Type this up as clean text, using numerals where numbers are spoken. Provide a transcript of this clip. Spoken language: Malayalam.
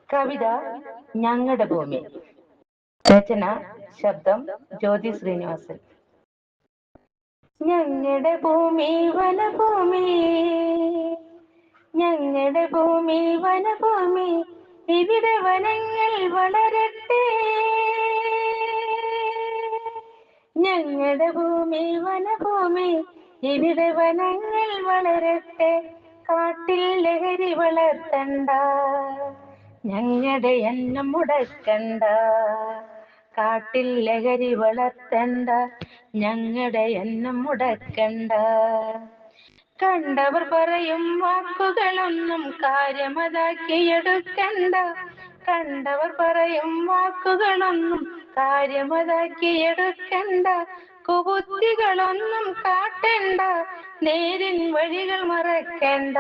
കവിത ഞങ്ങളുടെ ഭൂമി. രചന ശബ്ദം ജ്യോതി ശ്രീനിവാസൻ. ഞങ്ങളുടെ ഭൂമി വനഭൂമി, ഞങ്ങളുടെ ഭൂമി വനഭൂമി, ഇവിടെ വനങ്ങൾ വളരട്ടെ. ഞങ്ങളുടെ ഭൂമി വനഭൂമി, ഇവിടെ വനങ്ങൾ വളരട്ടെ. കാട്ടിൽ ലഹരി വളർത്തണ്ട, ഞങ്ങളുടെ എണ്ണം മുടക്കണ്ട. കാട്ടിൽ ലഹരി വളർത്തണ്ട, ഞങ്ങളുടെ എണ്ണം മുടക്കണ്ട. കണ്ടവർ പറയും വാക്കുകളൊന്നും കാര്യമതാക്കിയെടുക്കണ്ട. കണ്ടവർ പറയും വാക്കുകളൊന്നും കാര്യമതാക്കിയെടുക്കണ്ട. കുബുദ്ധികളൊന്നും കാട്ടണ്ട, നേരിൻ വഴികൾ മറക്കണ്ട.